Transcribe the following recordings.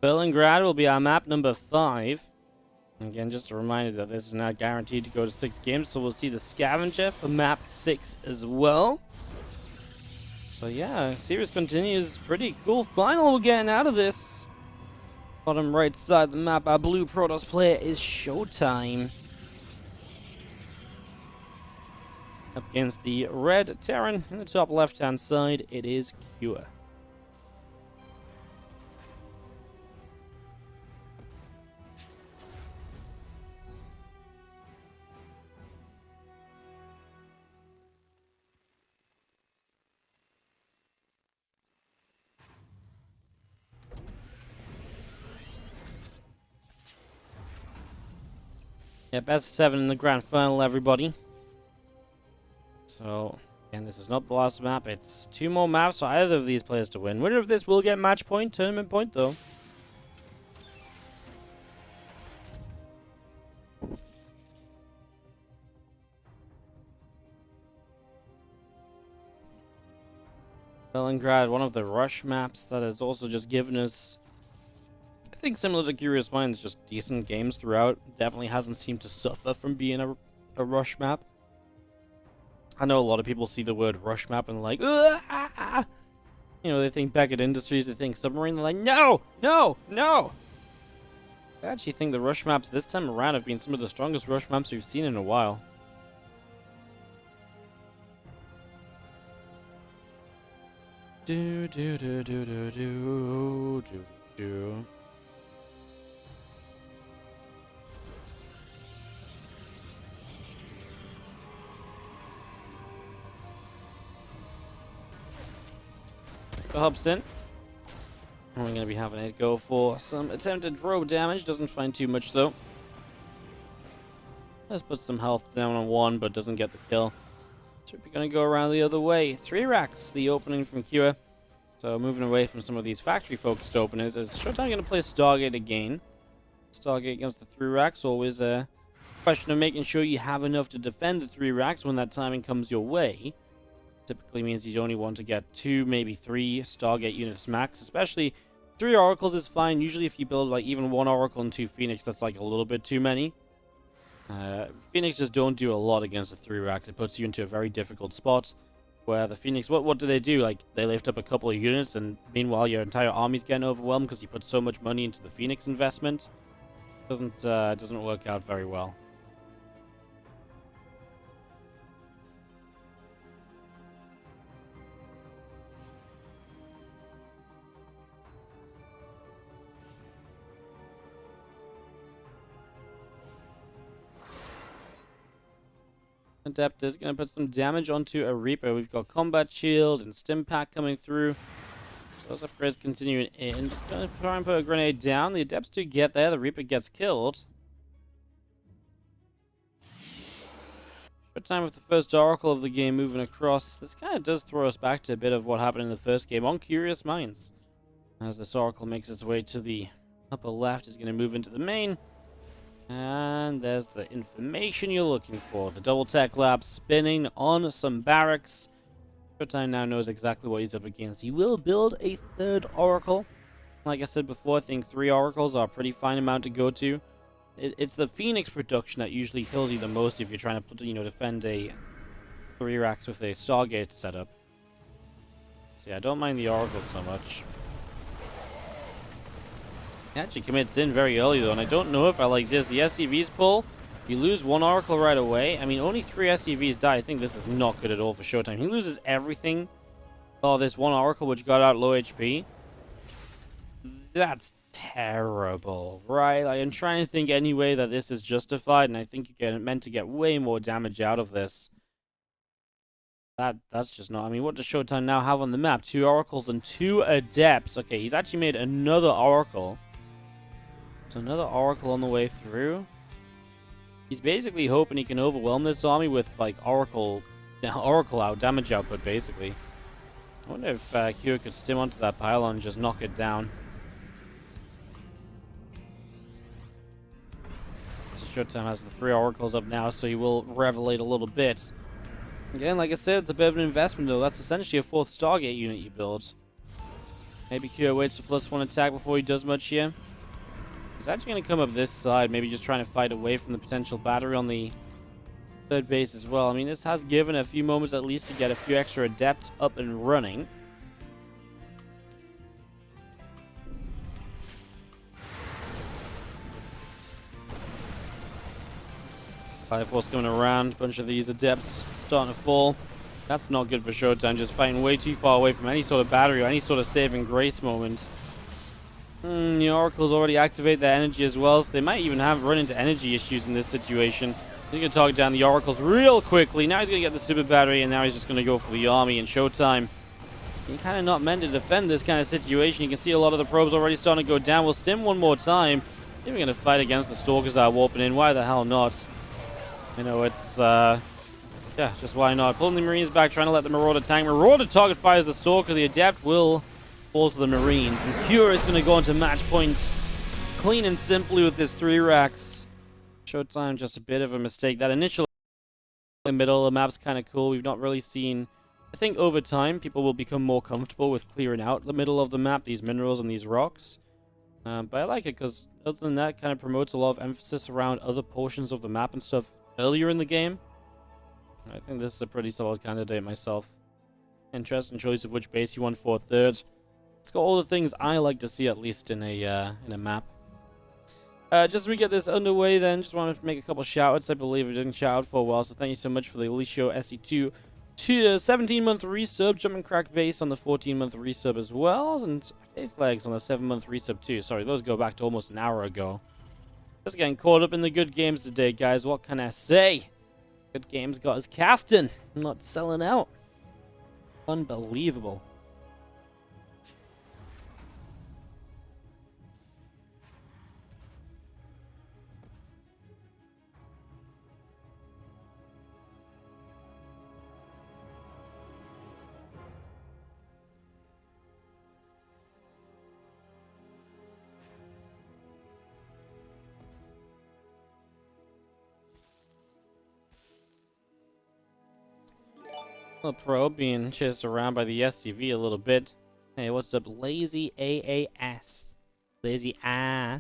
Berlingrad will be our map number 5. Again, just a reminder that this is not guaranteed to go to 6 games, so we'll see the Scavenger for map 6 as well. So yeah, series continues. Pretty cool final we're getting out of this. Bottom right side of the map, our blue Protoss player is Showtime. Up against the red Terran. In the top left-hand side, it is Cure. Yeah, best of 7 in the grand final, everybody. So, again, this is not the last map. It's 2 more maps for either of these players to win. Winner of this will get match point, tournament point, though. Stalingrad, one of the rush maps that has also just given us, I think, similar to Curious Minds, just decent games throughout. Definitely hasn't seemed to suffer from being a rush map. I know a lot of people see the word rush map and they're like, ah! You know, they think Beckett Industries, they think Submarine, they're like, no, no, no! I actually think the rush maps this time around have been some of the strongest rush maps we've seen in a while. Do do do do do do do do. Hubson. We're going to be having it go for some attempted throw damage. Doesn't find too much though. Let's put some health down on 1, but doesn't get the kill. So we're going to go around the other way. 3 racks, the opening from Cure. So moving away from some of these factory-focused openers, is Showtime going to play Stargate again? Stargate against the 3 racks, always a question of making sure you have enough to defend the 3 racks when that timing comes your way. Typically means you only want to get 2, maybe 3 Stargate units max. Especially 3 Oracles is fine. Usually if you build like even 1 Oracle and 2 Phoenix, that's like a little bit too many. Phoenix just don't do a lot against the 3 racks. It puts you into a very difficult spot where the Phoenix, what do they do? Like, they lift up a couple of units and meanwhile your entire army's getting overwhelmed because you put so much money into the Phoenix investment. Doesn't work out very well. Adept is going to put some damage onto a Reaper. We've got Combat Shield and Stim Pack coming through. So those upgrades continuing in. Just going to try and put a grenade down. The Adepts do get there. The Reaper gets killed. Short time with the first Oracle of the game moving across. This kind of does throw us back to a bit of what happened in the first game on Curious Minds. As this Oracle makes its way to the upper left, is going to move into the main. And there's the information you're looking for. The Double Tech Lab spinning on some barracks. Showtime now knows exactly what he's up against. He will build a 3rd Oracle. Like I said before, I think 3 Oracles are a pretty fine amount to go to. It's the Phoenix production that usually kills you the most if you're trying to, defend a 3 racks with a Stargate setup. So yeah, I don't mind the Oracle so much. He actually commits in very early though, and I don't know if I like this. The SCVs pull, you lose 1 Oracle right away. I mean, only 3 SCVs die. I think this is not good at all for Showtime. He loses everything. Oh, this 1 Oracle which got out low HP. That's terrible, right? I'm trying to think any way that this is justified, and I think you're meant to get way more damage out of this. That's just not... I mean, what does Showtime now have on the map? 2 Oracles and 2 Adepts. Okay, he's actually made another Oracle. So another Oracle on the way through. He's basically hoping he can overwhelm this army with, like, Oracle out, damage output, basically. I wonder if Cure could stim onto that pylon and just knock it down. So Showtime has the 3 Oracles up now, so he will revelate a little bit. Again, like I said, it's a bit of an investment, though. That's essentially a 4th Stargate unit you build. Maybe Kyo waits for +1 attack before he does much here. He's actually going to come up this side, maybe just trying to fight away from the potential battery on the third base as well. I mean, this has given a few moments at least to get a few extra adepts up and running. Fire Force coming around, a bunch of these adepts starting to fall. That's not good for Showtime, just fighting way too far away from any sort of battery or any sort of saving grace moment. The Oracles already activate their energy as well, so they might even run into energy issues in this situation. He's going to target down the Oracles real quickly. Now he's going to get the super battery, and now he's just going to go for the army and Showtime. You're kind of not meant to defend this kind of situation. You can see a lot of the probes already starting to go down. We'll stim one more time. Maybe we're going to fight against the Stalkers that are warping in. Why the hell not? You know, it's, yeah, just why not? Pulling the Marines back, trying to let the Marauder tank. Marauder target fires the Stalker. The Adept will fall to the Marines. And Cure is going to go into match point clean and simply with this 3 racks. Showtime, just a bit of a mistake. That initial in the middle of the map's kind of cool. We've not really seen... I think over time, people will become more comfortable with clearing out the middle of the map, these minerals and these rocks. But I like it because, other than that, it kind of promotes a lot of emphasis around other portions of the map and stuff earlier in the game. I think this is a pretty solid candidate myself. Interesting choice of which base you want for third. It's got all the things I like to see, at least in a map. Just as we get this underway, then, just wanted to make a couple shout-outs. I believe I didn't shout out for a while, so thank you so much for the Alicio SE2 to 17-month resub, Jumping Crack Base on the 14-month resub as well, and Faith Legs on the 7-month resub too. Sorry, those go back to almost an hour ago. Just getting caught up in the good games today, guys. What can I say? Good games got us casting. I'm not selling out. Unbelievable. Little Pro being chased around by the SCV a little bit. Hey, what's up, Lazy AAS? Lazy ass.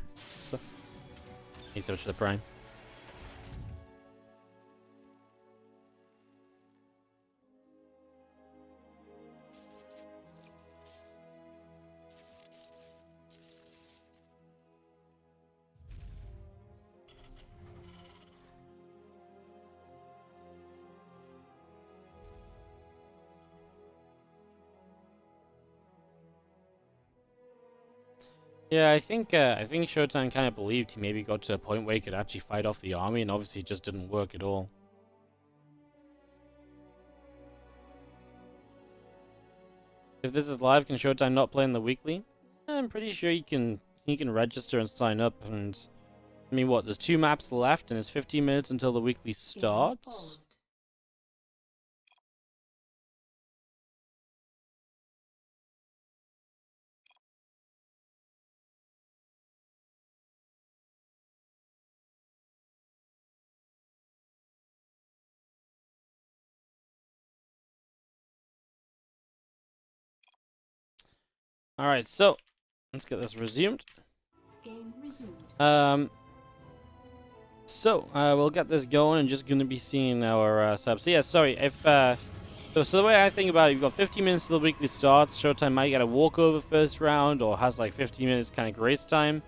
He switched to the Prime. Yeah, I think Showtime kind of believed he maybe got to a point where he could actually fight off the army, and obviously it just didn't work at all. If this is live, can Showtime not play in the weekly? I'm pretty sure he can register and sign up, and I mean, what? There's 2 maps left, and it's 15 minutes until the weekly starts. All right, so let's get this resumed. Game resumed. We'll get this going and just going to be seeing our subs. So yeah, sorry, if so the way I think about it, you've got 15 minutes till the weekly starts. Showtime might get a walkover first round or has like 15 minutes kind of grace time.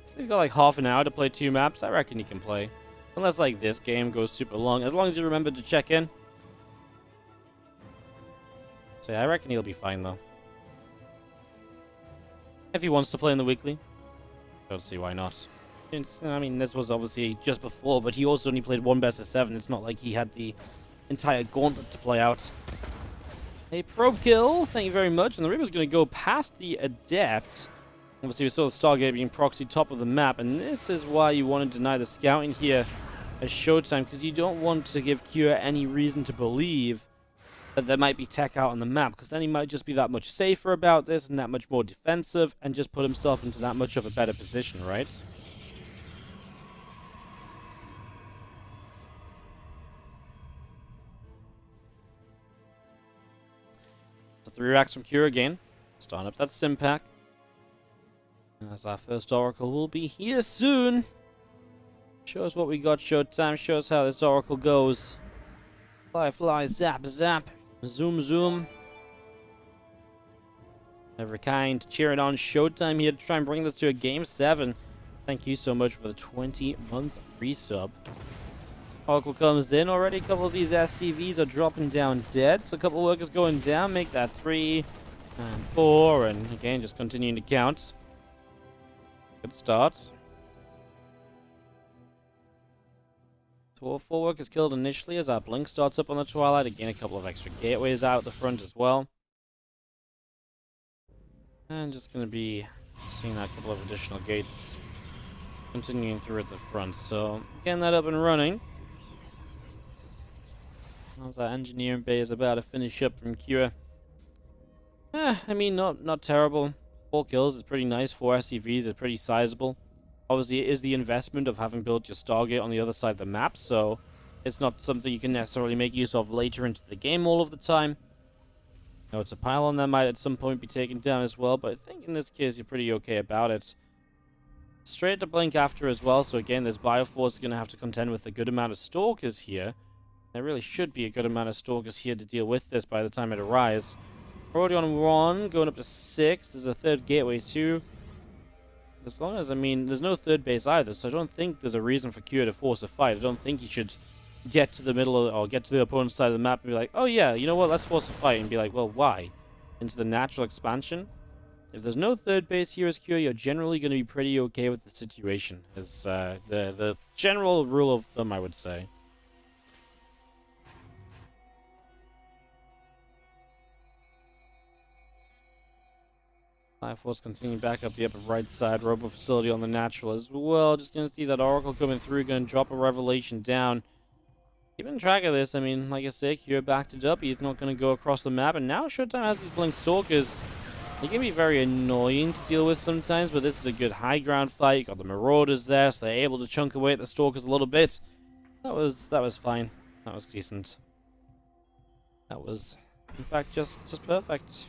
So he's got like half an hour to play 2 maps. I reckon he can play. Unless like this game goes super long. As long as you remember to check in. So yeah, I reckon he'll be fine though. If he wants to play in the weekly. Don't see why not. I mean, this was obviously just before, but he also only played 1 best of 7. It's not like he had the entire gauntlet to play out. A probe kill, thank you very much. And the Reaper's going to go past the Adept. Obviously, we saw the Stargate being proxy top of the map, and this is why you want to deny the scouting here as Showtime, because you don't want to give Kira any reason to believe that there might be tech out on the map, because then he might just be that much safer about this and that much more defensive and just put himself into that much of a better position, right? So 3 racks from Kira again. Start up that stim pack. As our first Oracle will be here soon. Show us what we got, Showtime. Show us how this Oracle goes. Fly, fly, zap, zap. Zoom, zoom. Every kind. Cheering on Showtime here to try and bring this to a Game 7. Thank you so much for the 20-month resub. Oracle comes in already. A couple of these SCVs are dropping down dead. So a couple of workers going down. Make that 3 and 4. And again, just continuing to count. Good start. 4 workers killed initially as our blink starts up on the Twilight. Again, a couple of extra gateways out the front as well. And just going to be seeing a couple of additional gates continuing through at the front. So, getting that up and running. As our engineering bay is about to finish up from Kira. I mean, not terrible. 4 kills is pretty nice. 4 SCVs is pretty sizable. Obviously, it is the investment of having built your Stargate on the other side of the map, so it's not something you can necessarily make use of later into the game all of the time. Now, it's a pylon that might at some point be taken down as well, but I think in this case you're pretty okay about it. Straight to blink after as well, so again, this Bioforce is going to have to contend with a good amount of Stalkers here. There really should be a good amount of Stalkers here to deal with this by the time it arrives. We're already on 1, going up to 6. There's a 3rd gateway too. As long as, I mean, there's no 3rd base either, so I don't think there's a reason for Kira to force a fight. I don't think he should get to the middle of, or get to the opponent's side of the map and be like, oh yeah, you know what, let's force a fight, and be like, well, why? Into the natural expansion? If there's no 3rd base here as Kira, you're generally going to be pretty okay with the situation. Is the general rule of thumb, I would say. Force continuing back up the upper right side. Robo facility on the natural as well. Just going to see that Oracle coming through. Going to drop a Revelation down. Keeping track of this. I mean, like I said, Kira backed it up. He's not going to go across the map. And now Showtime has these Blink Stalkers. They can be very annoying to deal with sometimes, but this is a good high ground fight. You got the Marauders there, so they're able to chunk away at the Stalkers a little bit. That was fine. That was decent. That was, in fact, just perfect.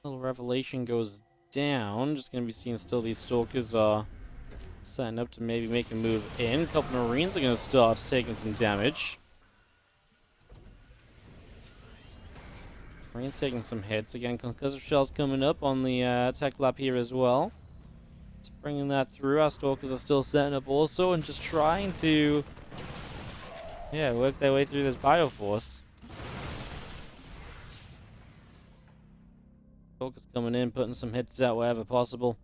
Little Revelation goes down. Just going to be seeing still these Stalkers are setting up to maybe make a move in. A couple Marines are going to start taking some damage. Marines taking some hits. Again, concussive shells coming up on the tech lab here as well. Just bringing that through. Our Stalkers are still setting up also and just trying to, yeah, work their way through this Bioforce. Stalkers coming in, putting some hits out wherever possible.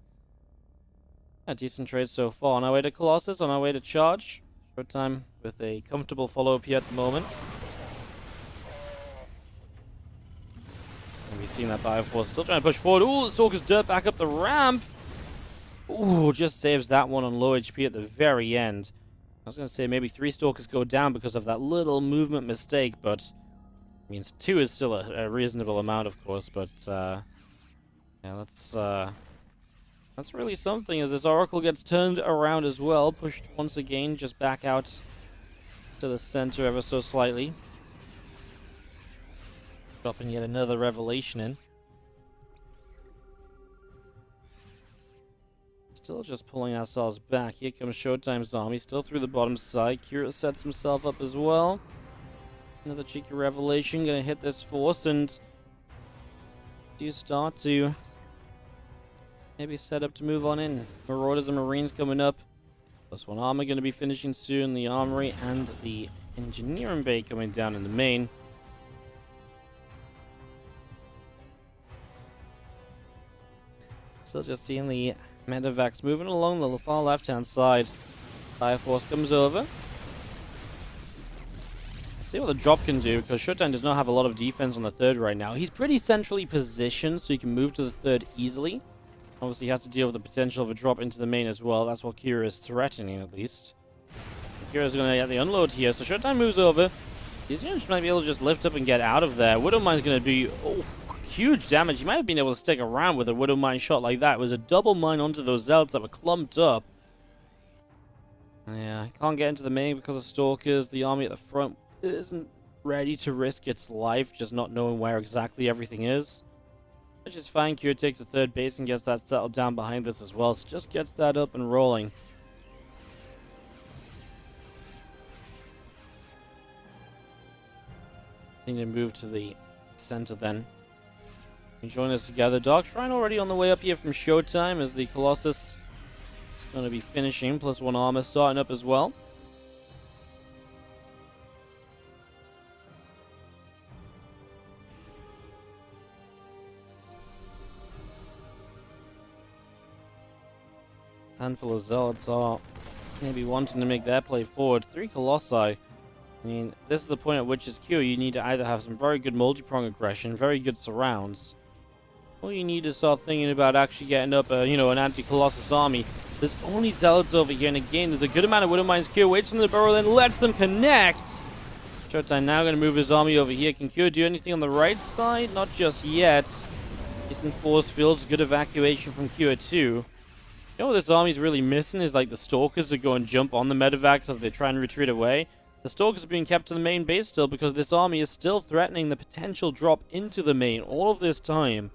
A decent trade so far. On our way to Colossus, on our way to charge. Showtime with a comfortable follow-up here at the moment. Just going to be seeing that Bioforce still trying to push forward. Ooh, the Stalker's dirt back up the ramp. Ooh, just saves that one on low HP at the very end. I was going to say maybe 3 Stalkers go down because of that little movement mistake, but I mean, 2 is still a reasonable amount, of course, but yeah, that's really something as this Oracle gets turned around as well, pushed once again just back out to the center ever so slightly. Dropping yet another Revelation in. Still just pulling ourselves back. Here comes Showtime's army, still through the bottom side. Kira sets himself up as well. Another cheeky Revelation, gonna hit this force, and do you start to maybe set up to move on in? Marauders and Marines coming up. Plus 1 armor gonna be finishing soon. The armory and the engineering bay coming down in the main. Still just seeing the medevacs moving along the far left-hand side. Fire Force comes over. See what the drop can do, because Showtime does not have a lot of defense on the 3rd right now. He's pretty centrally positioned, so he can move to the 3rd easily. Obviously, he has to deal with the potential of a drop into the main as well. That's what Kira is threatening, at least. Kira's going to get the unload here, so Showtime moves over. These units might be able to just lift up and get out of there. Widowmine's going to be huge damage. He might have been able to stick around with a Widowmine shot like that. It was a double mine onto those Zealots that were clumped up. Yeah, can't get into the main because of Stalkers. The army at the front isn't ready to risk its life, just not knowing where exactly everything is. Which is fine. Kira takes the third base and gets that settled down behind this as well. So just gets that up and rolling. Need to move to the center then. You join us together. Dark Shrine already on the way up here from Showtime as the Colossus is going to be finishing. +1 armor starting up as well. Handful of Zealots are maybe wanting to make their play forward. 3 Colossi. I mean, this is the point at which as Q, you need to either have some very good multi-prong aggression, very good surrounds, or you need to start thinking about actually getting up a, an anti-Colossus army. There's only Zealots over here, and again, there's a good amount of Widowmines. Q waits from the barrel and lets them connect. Showtime now going to move his army over here. Can Q do anything on the right side? Not just yet. Decent force fields, good evacuation from Q too. You know what this army's really missing is like the Stalkers to go and jump on the Medivacs as they try and retreat away. The Stalkers are being kept to the main base still because this army is still threatening the potential drop into the main all of this time.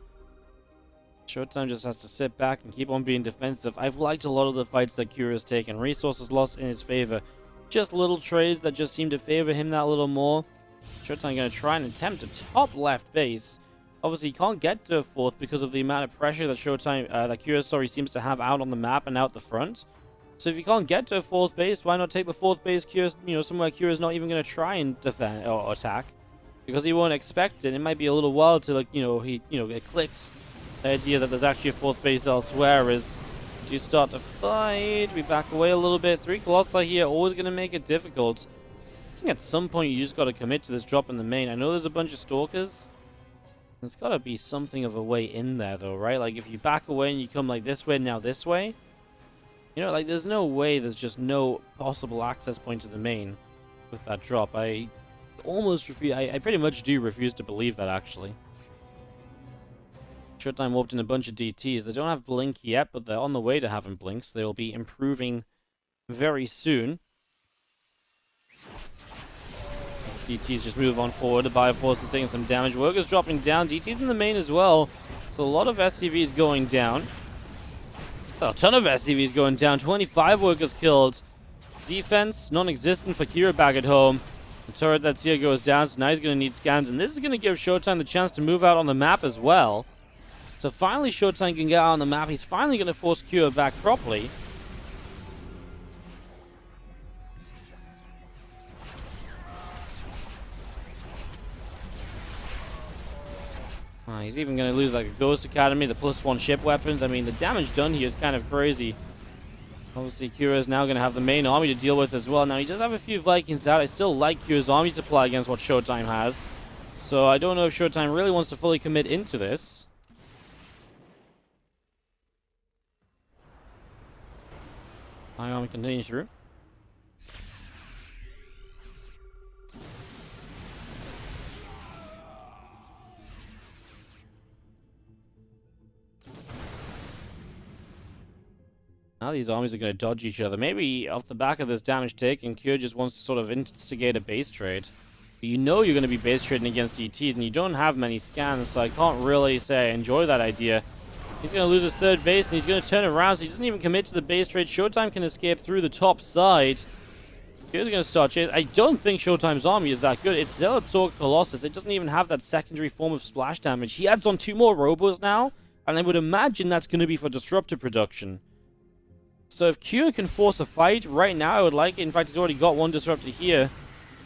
Showtime just has to sit back and keep on being defensive. I've liked a lot of the fights that Kira has taken. Resources lost in his favor. Just little trades that just seem to favor him that little more. Showtime going to try and attempt a top left base. Obviously, he can't get to a fourth because of the amount of pressure that Kira seems to have out on the map and out the front. So if you can't get to a fourth base, why not take the fourth base, somewhere Kira's not even going to try and defend or attack, because he won't expect it. It might be a little while till it clicks the idea that there's actually a fourth base elsewhere. As you start to fight, we back away a little bit. 3 Colossi here, always going to make it difficult. I think at some point you just got to commit to this drop in the main. I know there's a bunch of Stalkers. There's got to be something of a way in there, though, right? Like if you back away and you come like this way, now this way. There's no way, there's just no possible access point to the main with that drop. I almost refuse, I pretty much do refuse to believe that, actually. Showtime warped in a bunch of DTs. They don't have Blink yet, but they're on the way to having Blinks. They will be improving very soon. DTs just move on forward. The Bioforce is taking some damage. Workers dropping down. DTs in the main as well. So a lot of SCVs going down. So a ton of SCVs going down. 25 workers killed. Defense non-existent for Kira back at home. The turret that's here goes down, so now he's going to need scans, and this is going to give Showtime the chance to move out on the map as well. So finally Showtime can get out on the map. He's finally going to force Kira back properly. He's even going to lose like a Ghost Academy, the +1 ship weapons. I mean, the damage done here is kind of crazy. Obviously, Kira is now going to have the main army to deal with as well. Now, he does have a few Vikings out. I still like Kira's army supply against what Showtime has. So, I don't know if Showtime really wants to fully commit into this. My army continues through. Now these armies are going to dodge each other. Maybe off the back of this damage taken, Kira just wants to sort of instigate a base trade. But you know you're going to be base trading against DTs, and you don't have many scans, so I can't really say I enjoy that idea. He's going to lose his third base, and he's going to turn around, so he doesn't even commit to the base trade. Showtime can escape through the top side. Kira's going to start chasing. I don't think Showtime's army is that good. It's Zealot Stalker Colossus. It doesn't even have that secondary form of splash damage. He adds on 2 more Robos now, and I would imagine that's going to be for disruptor production. So if Kira can force a fight right now, I would like it. In fact, he's already got 1 disruptor here.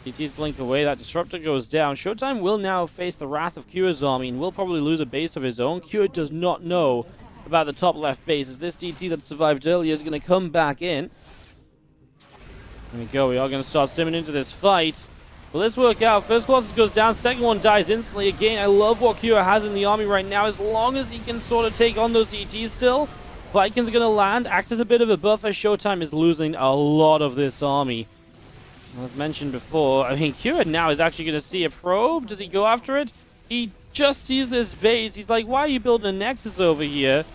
DT's blink away. That disruptor goes down. Showtime will now face the wrath of Kira's army and will probably lose a base of his own. Kira does not know about the top left base, as this DT that survived earlier is going to come back in. There we go. We are going to start stimming into this fight. Will this work out? First Colossus goes down. Second one dies instantly. Again, I love what Kira has in the army right now. As long as he can sort of take on those DTs still, Vikings are going to land, act as a bit of a buffer. Showtime is losing a lot of this army. As mentioned before, I mean, Kira now is actually going to see a probe. Does he go after it? He just sees this base. He's like, why are you building a Nexus over here?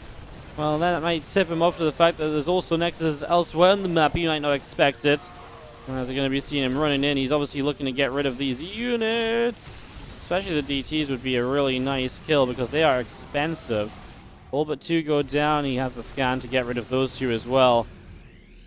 Well, that might tip him off to the fact that there's also Nexus elsewhere on the map. You might not expect it. As we're going to be seeing him running in, he's obviously looking to get rid of these units. Especially the DTs would be a really nice kill because they are expensive. All but 2 go down. He has the scan to get rid of those 2 as well.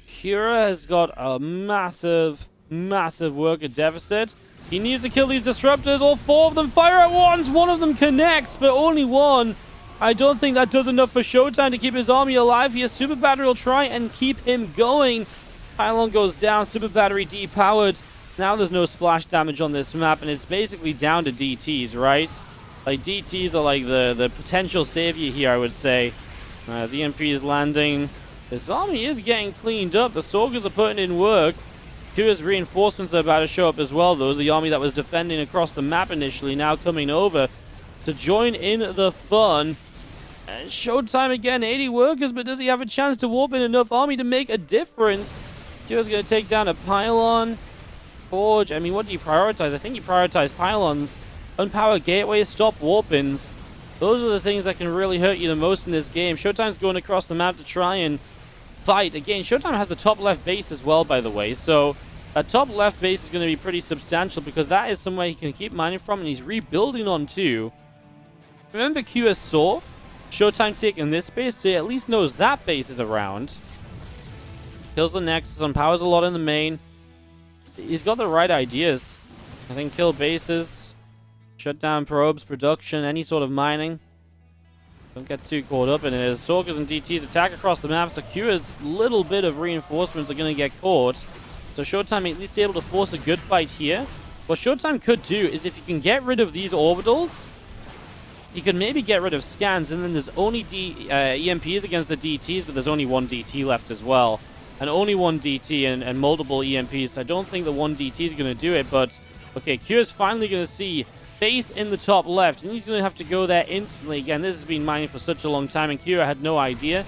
Kira has got a massive, massive worker deficit. He needs to kill these disruptors. All 4 of them fire at once. One of them connects, but only one. I don't think that does enough for Showtime to keep his army alive here. Super Battery will try and keep him going. Pylon goes down. Super Battery depowered. Now there's no splash damage on this map, and it's basically down to DTs, right? Like, DTs are like the potential savior here, I would say. As EMP is landing, this army is getting cleaned up. The Stalkers are putting in work. Kira's reinforcements are about to show up as well, though. The army that was defending across the map initially now coming over to join in the fun. And Showtime again, 80 workers, but does he have a chance to warp in enough army to make a difference? Kira's going to take down a Pylon. Forge, I mean, what do you prioritize? I think you prioritize Pylons. Unpower gateways, stop warp-ins. Those are the things that can really hurt you the most in this game. Showtime's going across the map to try and fight. Again, Showtime has the top left base as well, by the way. So that top left base is going to be pretty substantial because that is somewhere he can keep mining from, and he's rebuilding on too. Remember QS saw Showtime taking this base, so he at least knows that base is around. Kills the Nexus, unpowers a lot in the main. He's got the right ideas. I think kill bases, shut down probes, production, any sort of mining. Don't get too caught up in it. As Stalkers and DTs attack across the map, so Q's little bit of reinforcements are going to get caught. So Showtime at least able to force a good fight here. What Showtime could do is if you can get rid of these orbitals, you can maybe get rid of scans, and then there's only EMPs against the DTs, but there's only 1 DT left as well. And only 1 DT and multiple EMPs. I don't think the 1 DT is going to do it, but okay, Q is finally going to see base in the top left, and he's going to have to go there instantly. Again, this has been mining for such a long time, and Q had no idea.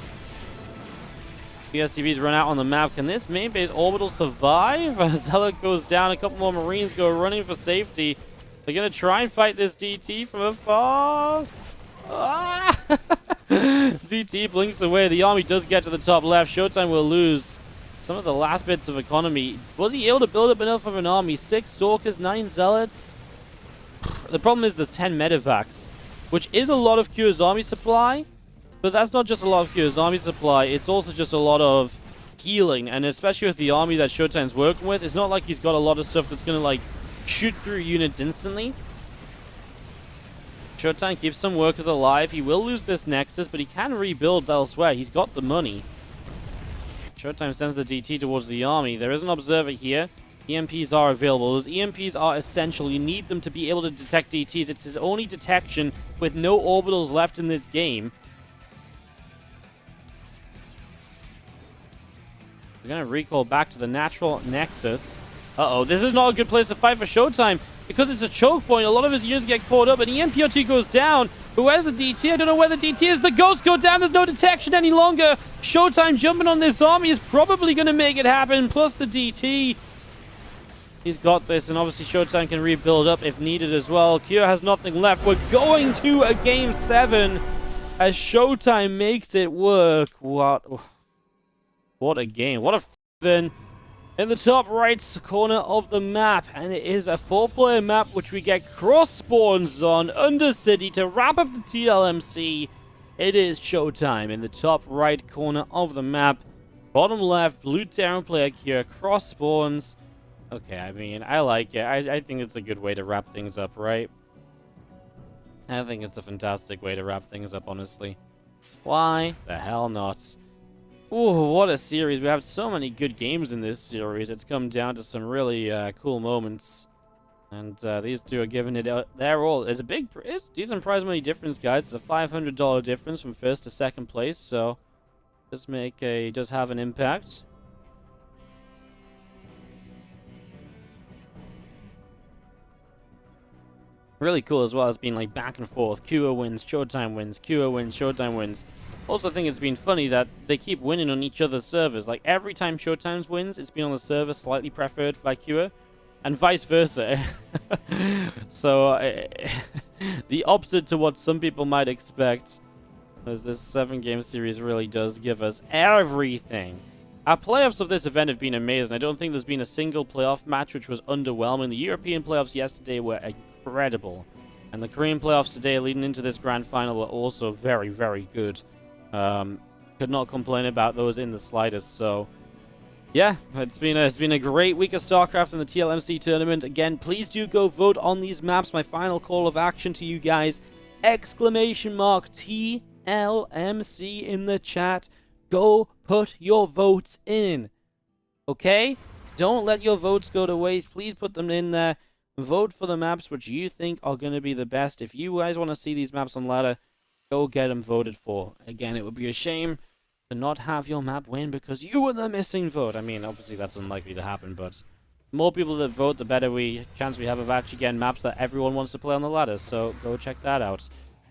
PSCV's run out on the map. Can this main base orbital survive? Zealot goes down. A couple more Marines go running for safety. They're going to try and fight this DT from afar. Ah! DT blinks away. The army does get to the top left. Showtime will lose some of the last bits of economy. Was he able to build up enough of an army? 6 Stalkers, 9 Zealots. The problem is there's 10 Medivacs, which is a lot of Q's army supply. But that's not just a lot of Q's army supply. It's also just a lot of healing. And especially with the army that Showtime's working with, it's not like he's got a lot of stuff that's going to, like, shoot through units instantly. Showtime keeps some workers alive. He will lose this Nexus, but he can rebuild elsewhere. He's got the money. Showtime sends the DT towards the army. There is an observer here. EMPs are available. Those EMPs are essential. You need them to be able to detect DTs. It's his only detection with no orbitals left in this game. We're going to recall back to the natural Nexus. Uh-oh, this is not a good place to fight for Showtime. Because it's a choke point, a lot of his units get caught up, and EMP2 goes down. But where's the DT? I don't know where the DT is. The ghosts go down. There's no detection any longer. Showtime jumping on this army is probably going to make it happen. Plus the DT. He's got this, and obviously Showtime can rebuild up if needed as well. Kira has nothing left. We're going to a Game 7 as Showtime makes it work. What a game. What a f***ing... In the top right corner of the map, and it is a 4-player map which we get cross spawns on Undercity to wrap up the TLMC. It is Showtime in the top right corner of the map. Bottom left, blue Terran player here, cross spawns. Okay, I mean, I like it. I think it's a good way to wrap things up, right? I think it's a fantastic way to wrap things up, honestly. Why the hell not? Ooh, what a series. We have so many good games in this series. It's come down to some really cool moments. And these two are giving it their all. It's a decent prize money difference, guys. It's a $500 difference from first to second place, so does have an impact. Really cool as well. It's been like back and forth. Kua wins, Showtime wins, Kua wins, Showtime wins. Also, I think it's been funny that they keep winning on each other's servers. Like, every time Showtime wins, it's been on the server slightly preferred by Kua, and vice versa. So, the opposite to what some people might expect, as this 7-game series really does give us everything. Our playoffs of this event have been amazing. I don't think there's been a single playoff match which was underwhelming. The European playoffs yesterday were incredible. And the Korean playoffs today leading into this grand final were also very, very good. Could not complain about those in the slightest. So, yeah, it's been a great week of StarCraft in the TLMC tournament. Again, please do go vote on these maps. My final call of action to you guys. ! TLMC in the chat. Go put your votes in. Okay? Don't let your votes go to waste. Please put them in there. Vote for the maps which you think are going to be the best. If you guys want to see these maps on ladder, go get them voted for. Again, it would be a shame to not have your map win because you were the missing vote. I mean, obviously that's unlikely to happen, but the more people that vote, the better chance we have of actually getting maps that everyone wants to play on the ladder. So go check that out.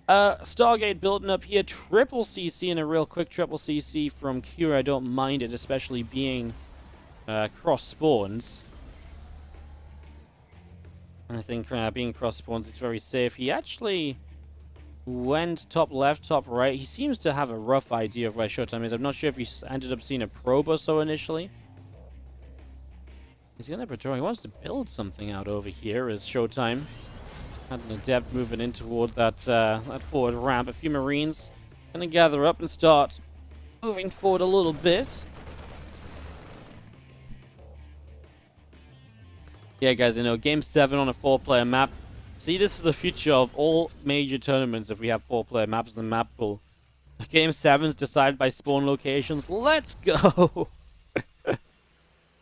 Stargate building up here. Triple CC and a real quick triple CC from Kira. I don't mind it, especially being cross spawns. I think being cross spawns is very safe. He actually went top left, top right. He seems to have a rough idea of where Showtime is. I'm not sure if he ended up seeing a probe or so initially. He's going to patrol. He wants to build something out over here as Showtime. Had an Adept moving in toward that that forward ramp. A few Marines going to gather up and start moving forward a little bit. Yeah, guys, you know, Game 7 on a 4-player map. See, this is the future of all major tournaments if we have 4-player maps in the map pool. Game 7's decided by spawn locations. Let's go!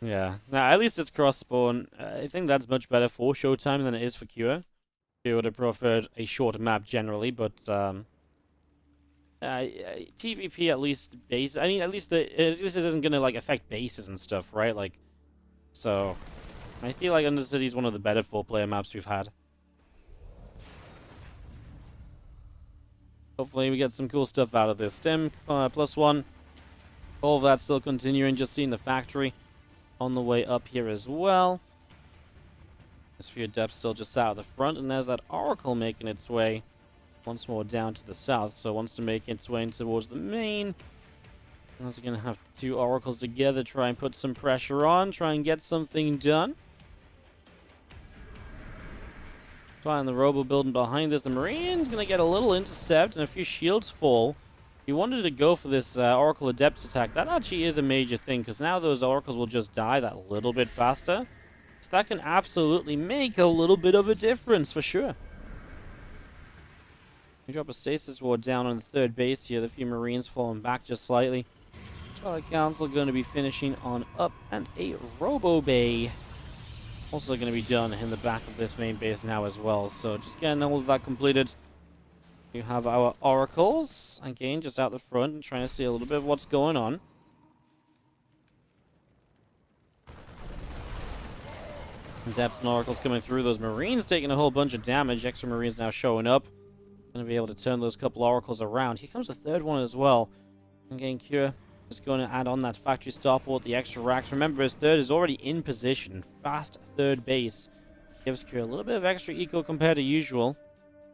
Yeah. Now, at least it's cross-spawn. I think that's much better for Showtime than it is for Cure. Cure would have preferred a shorter map generally, but TVP at least base. I mean, at least it isn't gonna like affect bases and stuff, right? Like, so I feel like Undercity is one of the better 4-player maps we've had. Hopefully we get some cool stuff out of this. Stim +1. All of that still continuing. Just seeing the factory on the way up here as well. Sphere Depth still just out of the front, and there's that Oracle making its way once more down to the south. So wants to make its way in towards the main. As we're going to have the two Oracles together, try and put some pressure on, try and get something done. Trying the Robo building behind this. The Marine's going to get a little intercept and a few shields fall. If you wanted to go for this Oracle Adept attack, that actually is a major thing, because now those Oracles will just die that little bit faster. So that can absolutely make a little bit of a difference, for sure. We drop a Stasis Ward down on the third base here. The few Marines falling back just slightly. Charlotte Council going to be finishing on up, and a Robo Bay also going to be done in the back of this main base now as well. So just getting all of that completed. You have our Oracles, again, just out the front and trying to see a little bit of what's going on. Depths and Oracles coming through. Those Marines taking a whole bunch of damage. Extra Marines now showing up. Going to be able to turn those couple Oracles around. Here comes the third one as well. Again, Cure is going to add on that factory starport, the extra racks. Remember, his third is already in position. Fast third base. Gives Cure a little bit of extra eco compared to usual.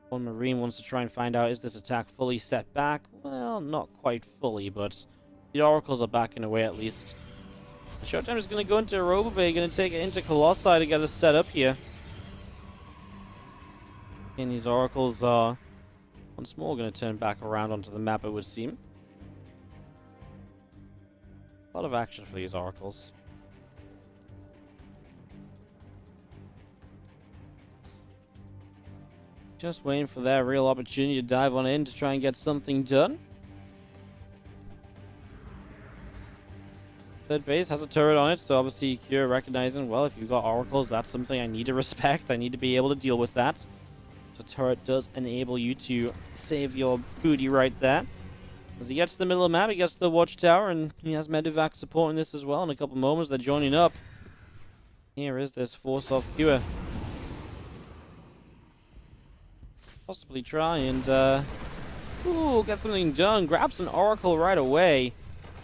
One Marine wants to try and find out, is this attack fully set back? Well, not quite fully, but the Oracles are backing away at least. Showtime is going to go into Robo Bay, going to take it into Colossi to get us set up here. And these Oracles are once more going to turn back around onto the map, it would seem. A lot of action for these Oracles. Just waiting for their real opportunity to dive on in to try and get something done. Third base has a turret on it, so obviously Cure recognizing, well, if you've got Oracles, that's something I need to respect. I need to be able to deal with that. So turret does enable you to save your booty right there. As he gets to the middle of the map, he gets to the watchtower, and he has Medivac supporting this as well. In a couple moments, they're joining up. Here is this force of Cure. Possibly try and, get something done. Grabs an Oracle right away.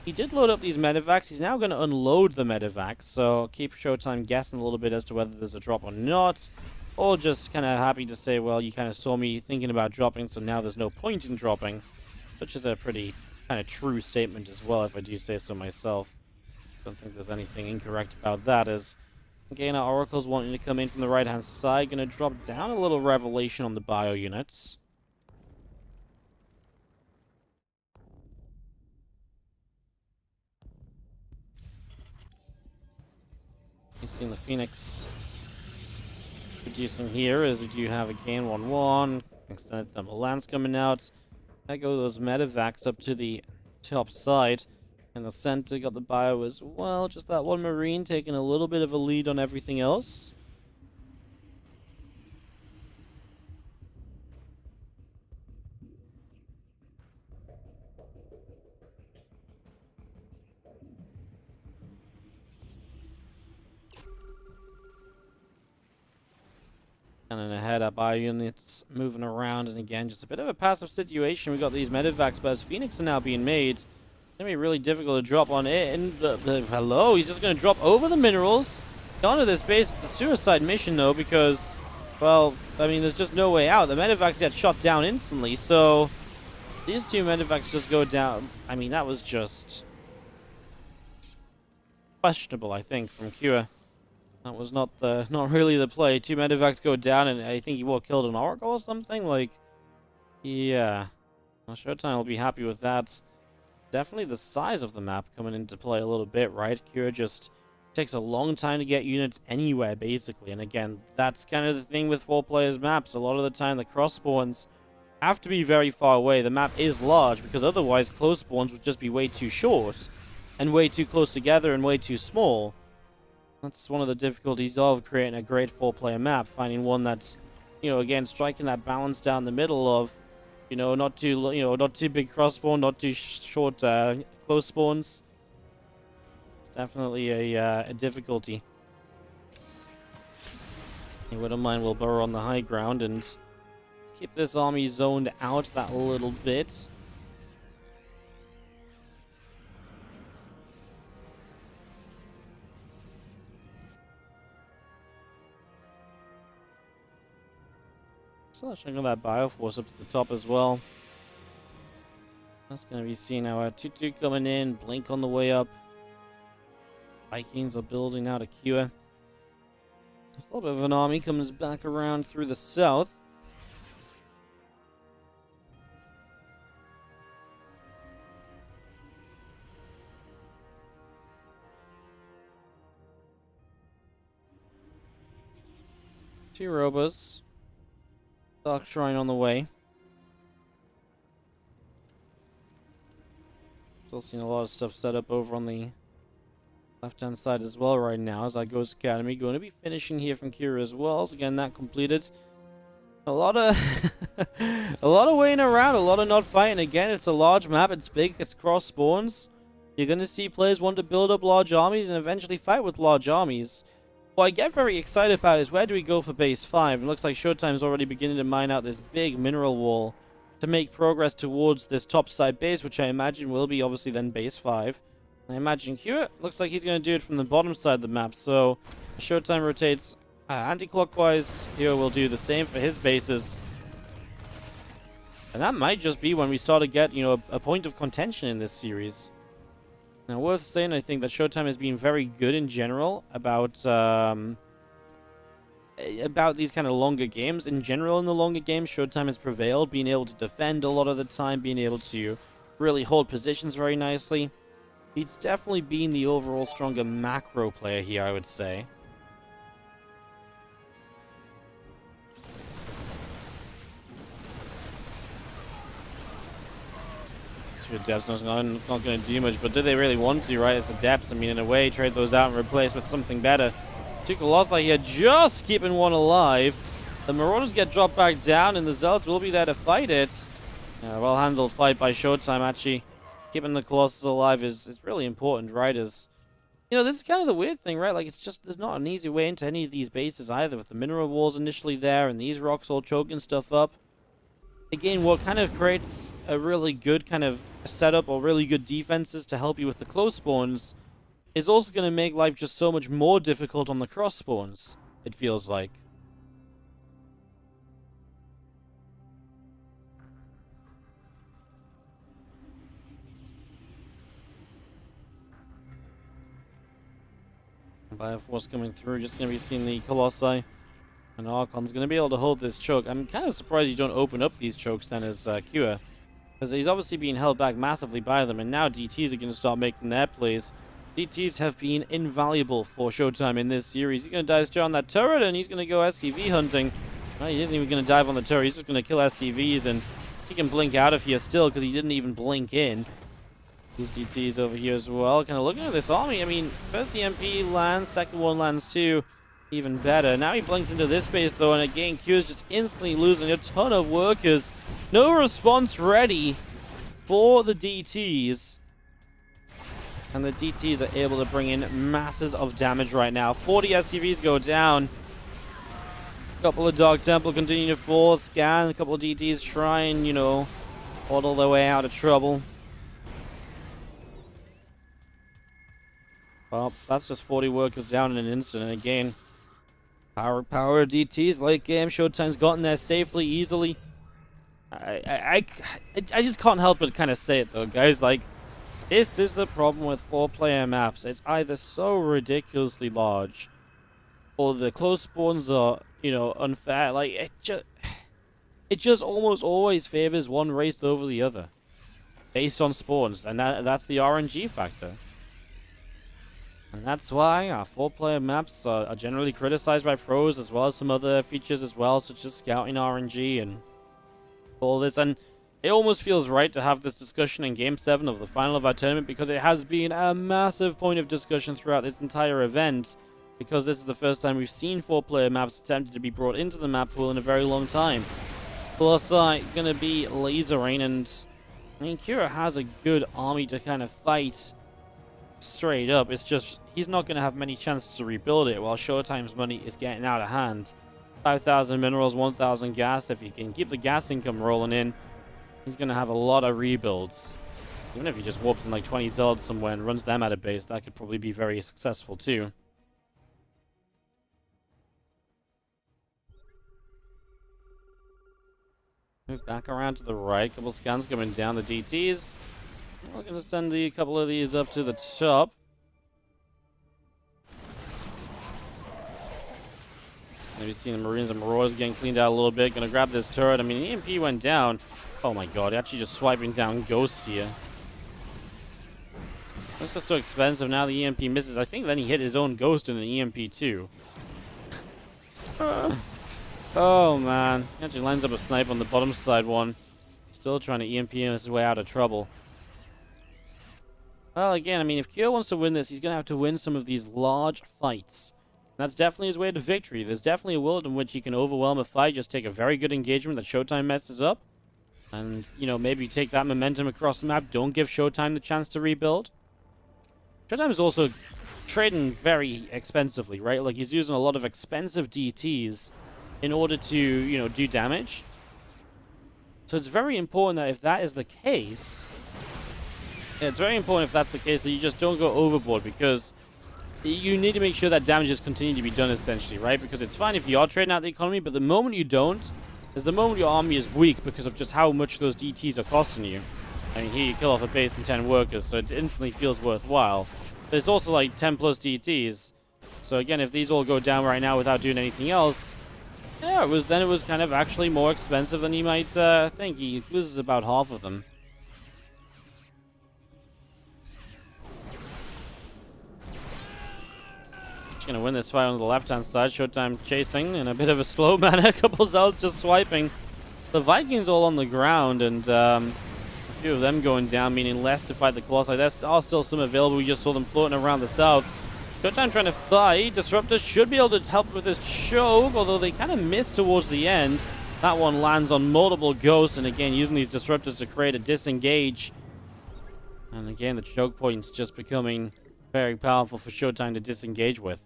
He did load up these Medivacs. He's now going to unload the Medivac, so keep Showtime guessing a little bit as to whether there's a drop or not. Or just kind of happy to say, well, you kind of saw me thinking about dropping, so now there's no point in dropping. Which is a pretty kind of true statement as well, if I do say so myself. Don't think there's anything incorrect about that, as again our Oracle's wanting to come in from the right-hand side, gonna drop down a little Revelation on the bio units. You've seen the Phoenix producing here, as we do have again 1-1, extended thermal lance coming out. There go those medevacs up to the top side. In the center, got the bio as well. Just that one Marine taking a little bit of a lead on everything else. And then ahead, our bio units moving around. And again, just a bit of a passive situation. We got these medevacs, but as Phoenix are now being made, it's going to be really difficult to drop on it. And hello, he's just going to drop over the minerals. Onto this base. It's a suicide mission, though, because, well, I mean, there's just no way out. The medevacs get shot down instantly, so these two medevacs just go down. I mean, that was just questionable, I think, from Kua. That was not really the play. Two medevacs go down, and I think he killed an Oracle or something. Like, yeah. Well, Showtime will be happy with that. Definitely the size of the map coming into play a little bit, right? Kua just takes a long time to get units anywhere, basically. And again, that's kind of the thing with 4 players maps. A lot of the time, the cross spawns have to be very far away. The map is large, because otherwise close spawns would just be way too short, and way too close together, and way too small. That's one of the difficulties of creating a great 4-player map, finding one that's, you know, again, striking that balance down the middle of, you know, not too big cross spawn, not too short close spawns. It's definitely a difficulty. You wouldn't mind we'll burrow on the high ground and keep this army zoned out that little bit. So let's check out that Bioforce up to the top as well. That's going to be seen now. 2-2 coming in, Blink on the way up. Vikings are building out a Kua. There's a little bit of an army comes back around through the south. Two Robos. Dark Shrine on the way. Still seeing a lot of stuff set up over on the left-hand side as well right now, as that Ghost Academy going to be finishing here from Kira as well. So again, that completed. A lot of a lot of waiting around, a lot of not fighting. Again, it's a large map, it's big, it's cross spawns. You're going to see players want to build up large armies and eventually fight with large armies. What I get very excited about is where do we go for base 5? It looks like Showtime's already beginning to mine out this big mineral wall to make progress towards this top side base, which I imagine will be obviously then base 5. I imagine Kua looks like he's going to do it from the bottom side of the map, so Showtime rotates anti-clockwise. Kua will do the same for his bases. And that might just be when we start to get, you know, a point of contention in this series. Now, worth saying, I think that Showtime has been very good in general about these kind of longer games. In general, in the longer games, Showtime has prevailed, being able to defend a lot of the time, being able to really hold positions very nicely. He's definitely been the overall stronger macro player here, I would say. Depths not going to do much, but do they really want to, right? It's a Depths. I mean, in a way, trade those out and replace with something better. Took a loss like here, just keeping one alive. The Marauders get dropped back down, and the Zealots will be there to fight it. Well-handled fight by Showtime, actually. Keeping the Colossus alive is really important, right? As, you know, this is kind of the weird thing, right? Like, it's just, there's not an easy way into any of these bases either, with the mineral walls initially there, and these rocks all choking stuff up. Again, what kind of creates a really good kind of setup or really good defenses to help you with the close spawns is also going to make life just so much more difficult on the cross spawns, it feels like. Bioforce coming through, just going to be seeing the Colossi. And Archon's going to be able to hold this choke. I'm kind of surprised you don't open up these chokes then as Kua. Because he's obviously being held back massively by them. And now DTs are going to start making their plays. DTs have been invaluable for Showtime in this series. He's going to dive straight on that turret and he's going to go SCV hunting. No, he isn't even going to dive on the turret. He's just going to kill SCVs and he can blink out of here still because he didn't even blink in. These DTs over here as well. Kind of looking at this army. I mean, first EMP lands, second one lands too. Even better. Now he blinks into this base though, and again, Q is just instantly losing a ton of workers. No response ready for the DTs. And the DTs are able to bring in masses of damage right now. 40 SCVs go down. A couple of Dark Temple continue to fall. Scan. A couple of DTs try and, you know, waddle their way out of trouble. Well, that's just 40 workers down in an instant. And again, power DTs, late game. Showtime's gotten there safely, easily. I just can't help but kind of say it though, guys. Like, this is the problem with 4-player maps. It's either so ridiculously large, or the close spawns are, you know, unfair. Like, it just almost always favors one race over the other, based on spawns, and that's the RNG factor. And that's why our 4-player maps are generally criticized by pros, as well as some other features as well, such as scouting RNG and all this. And it almost feels right to have this discussion in Game 7 of the final of our tournament, because it has been a massive point of discussion throughout this entire event, because this is the first time we've seen 4-player maps attempted to be brought into the map pool in a very long time. Plus, gonna be lasering, and I mean, Kira has a good army to kind of fight straight up. It's just he's not going to have many chances to rebuild it while Showtime's money is getting out of hand. 5,000 minerals, 1,000 gas. If he can keep the gas income rolling in, he's going to have a lot of rebuilds. Even if he just warps in like 20 Zealots somewhere and runs them out of base, that could probably be very successful too. Move back around to the right. Couple scans coming down the DTs. We're going to send a couple of these up to the top. Maybe seeing the Marines and Marauders getting cleaned out a little bit. Going to grab this turret. I mean, EMP went down. Oh my god, actually just swiping down ghosts here. That's just so expensive. Now the EMP misses. I think then he hit his own ghost in an EMP too. Oh man. He actually lines up a snipe on the bottom side one. Still trying to EMP his way out of trouble. Well, again, I mean, if Kyo wants to win this, he's going to have to win some of these large fights. And that's definitely his way to victory. There's definitely a world in which he can overwhelm a fight, just take a very good engagement that Showtime messes up. And, you know, maybe take that momentum across the map. Don't give Showtime the chance to rebuild. Showtime is also trading very expensively, right? Like, he's using a lot of expensive DTs in order to, you know, do damage. So it's very important that if that is the case... it's very important if that's the case that you just don't go overboard, because you need to make sure that damages continue to be done essentially, right? Because it's fine if you are trading out the economy, but the moment you don't is the moment your army is weak because of just how much those DTs are costing you. I mean, here you kill off a base and 10 workers, so it instantly feels worthwhile. But it's also like 10 plus DTs. So again, if these all go down right now without doing anything else, yeah, it was kind of actually more expensive than you might think. He loses about half of them. Gonna win this fight on the left-hand side. Showtime chasing in a bit of a slow manner. A couple Zealots just swiping. The Vikings all on the ground, and a few of them going down, meaning less to fight the Colossi. There are still some available. We just saw them floating around the south. Showtime trying to fight. Disruptor should be able to help with this choke, although they kind of missed towards the end. That one lands on multiple ghosts, and again, using these disruptors to create a disengage. And again, the choke point's just becoming very powerful for Showtime to disengage with.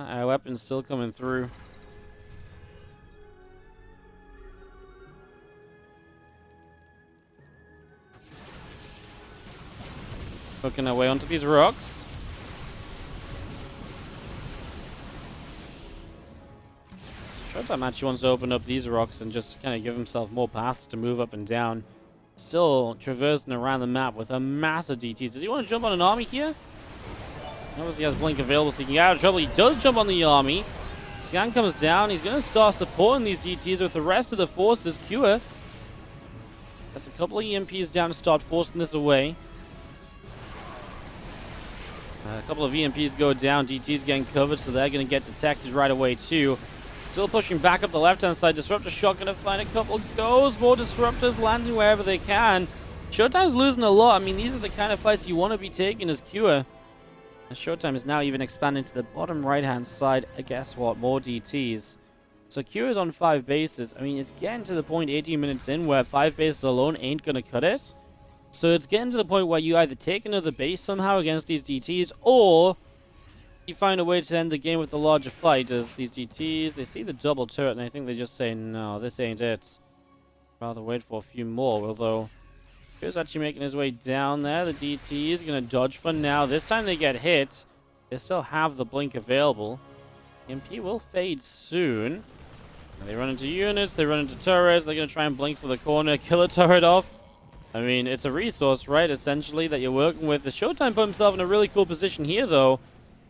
Our weapon's still coming through. Hooking our way onto these rocks. Showtime actually wants to open up these rocks and just kind of give himself more paths to move up and down. Still traversing around the map with a massive DTs. Does he want to jump on an army here? Obviously he has Blink available so he can get out of trouble. He does jump on the army. Scan comes down. He's going to start supporting these DTs with the rest of the forces. Cure. That's a couple of EMPs down to start forcing this away. A couple of EMPs go down. DT's getting covered, so they're going to get detected right away too. Still pushing back up the left-hand side. Disruptor shot going to find a couple goes. More disruptors landing wherever they can. Showtime's losing a lot. I mean, these are the kind of fights you want to be taking as Cure. And Showtime is now even expanding to the bottom right-hand side. Guess what? More DTs. So Cure is on 5 bases. I mean, it's getting to the point 18 minutes in where 5 bases alone ain't going to cut it. So it's getting to the point where you either take another base somehow against these DTs, or you find a way to end the game with the larger fight, as these DTs, they see the double turret, and I think they just say, no, this ain't it. Rather wait for a few more, although Cure's actually making his way down there. The DT is going to dodge for now. This time they get hit. They still have the blink available. MP will fade soon. They run into units, they run into turrets, they're going to try and blink for the corner, kill a turret off. I mean, it's a resource, right, essentially, that you're working with. The Showtime put himself in a really cool position here, though.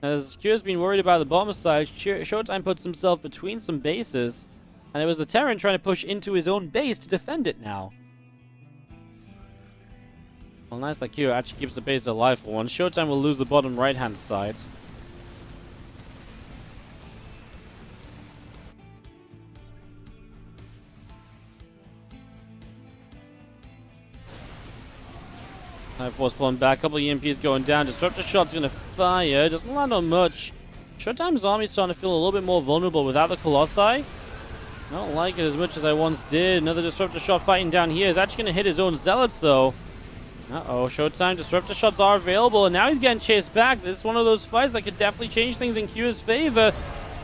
As Cure's been worried about the bottom side, Showtime puts himself between some bases. And it was the Terran trying to push into his own base to defend it now. Well, nice that Cure actually keeps the base alive for once. Showtime will lose the bottom right-hand side. High Force pulling back, a couple of EMPs going down. Disruptor shot's going to fire. Doesn't land on much. Showtime's army's starting to feel a little bit more vulnerable without the Colossi. I don't like it as much as I once did. Another Disruptor shot fighting down here. Is actually going to hit his own Zealots, though. Uh-oh, Showtime. Disruptor shots are available, and now he's getting chased back. This is one of those fights that could definitely change things in Cure's favor.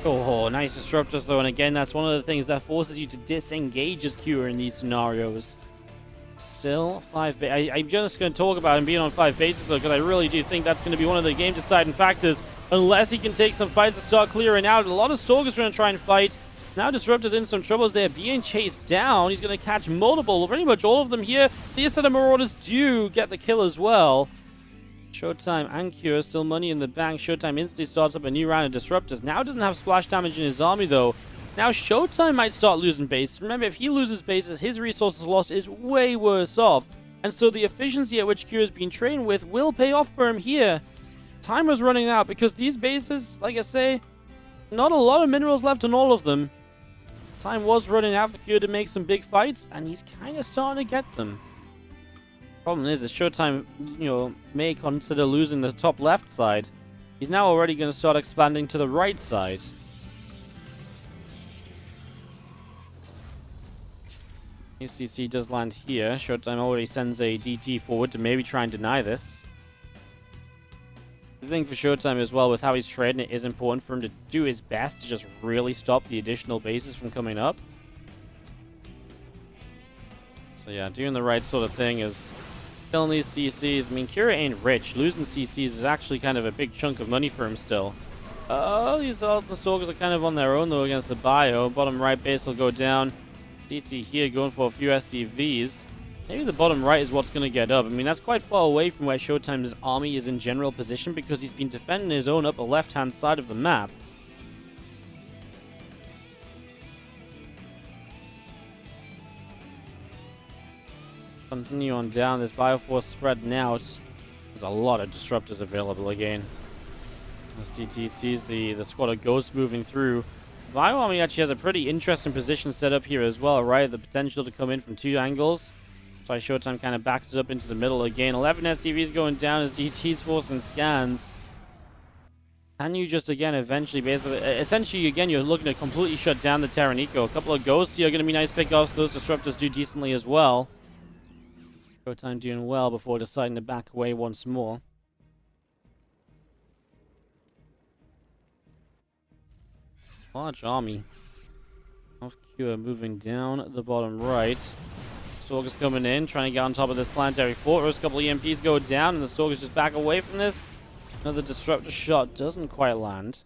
Oh, nice Disruptors, though. And again, that's one of the things that forces you to disengage as Cure in these scenarios. Still 5 bases. I'm just going to talk about him being on 5 bases, though, because I really do think that's going to be one of the game-deciding factors. Unless he can take some fights to start clearing out. A lot of Stalkers going to try and fight. Now Disruptor's in some troubles there, being chased down. He's going to catch multiple, pretty much all of them here. The Ascendant Marauders do get the kill as well. Showtime and Cure, still money in the bank. Showtime instantly starts up a new round of Disruptors. Now doesn't have splash damage in his army, though. Now Showtime might start losing bases. Remember, if he loses bases, his resources lost is way worse off. And so the efficiency at which Cure has been trained with will pay off for him here. Time was running out because these bases, like I say, not a lot of minerals left on all of them. Time was running out for Cure to make some big fights, and he's kind of starting to get them. Problem is Showtime, may consider losing the top left side. He's now already going to start expanding to the right side. UCC does land here. Showtime already sends a DT forward to maybe try and deny this. The thing for Showtime as well, with how he's trading, it is important for him to do his best to just really stop the additional bases from coming up. So yeah, doing the right sort of thing is killing these CCs. I mean, Cure ain't rich. Losing CCs is actually kind of a big chunk of money for him still. Oh, these Alpha Stalkers are kind of on their own, though, against the Bio. Bottom right base will go down. DT here going for a few SCVs. Maybe the bottom right is what's going to get up. I mean, that's quite far away from where Showtime's army is in general position because he's been defending his own upper left-hand side of the map. Continue on down. This Bioforce spreading out. There's a lot of Disruptors available again. As DT sees the squad of Ghosts moving through. Bio Army actually has a pretty interesting position set up here as well, right? The potential to come in from 2 angles. That's why Showtime kind of backs it up into the middle again. 11 SCVs going down as DT's forcing scans. Can you just, again, eventually, basically, essentially, again, you're looking to completely shut down the Terran Eco. A couple of Ghosts here are going to be nice pickoffs. Those Disruptors do decently as well. Showtime doing well before deciding to back away once more. Large army of Cure moving down the bottom right. Stalkers coming in, trying to get on top of this planetary fortress. A couple of EMPs go down, and the Stalkers just back away from this. Another Disruptor shot doesn't quite land.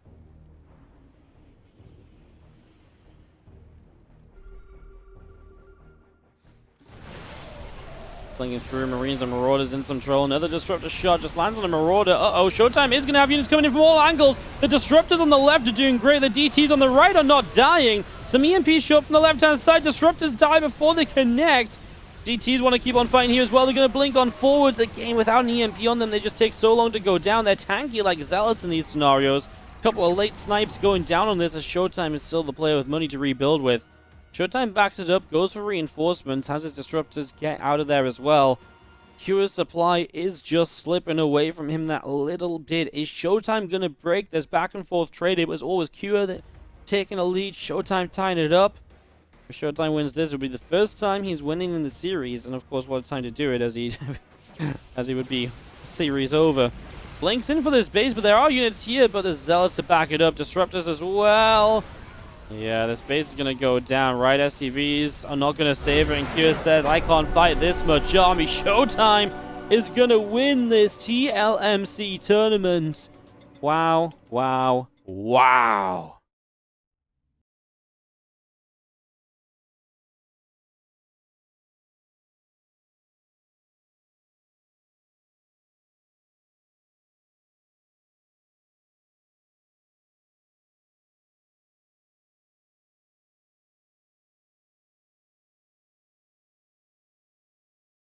Flinging through Marines and Marauders in some trouble. Another Disruptor shot just lands on a Marauder. Uh-oh, Showtime is going to have units coming in from all angles. The Disruptors on the left are doing great. The DTs on the right are not dying. Some EMPs show up from the left-hand side. Disruptors die before they connect. DTs want to keep on fighting here as well. They're going to blink on forwards again without an EMP on them. They just take so long to go down. They're tanky like Zealots in these scenarios. A couple of late snipes going down on this as Showtime is still the player with money to rebuild with. Showtime backs it up, goes for reinforcements, has his Disruptors get out of there as well. Cure's supply is just slipping away from him that little bit. Is Showtime going to break this back and forth trade? It was always Cure that taking a lead, Showtime tying it up. If Showtime wins this, it'll be the first time he's winning in the series, and of course what a time to do it as he would be series over. Blinks in for this base, but there are units here, but there's Zealots to back it up. Disruptors as well. Yeah, this base is going to go down, right? SCVs are not going to save it, and Cure says, I can't fight this much army. Showtime is going to win this TLMC tournament. Wow, wow, wow.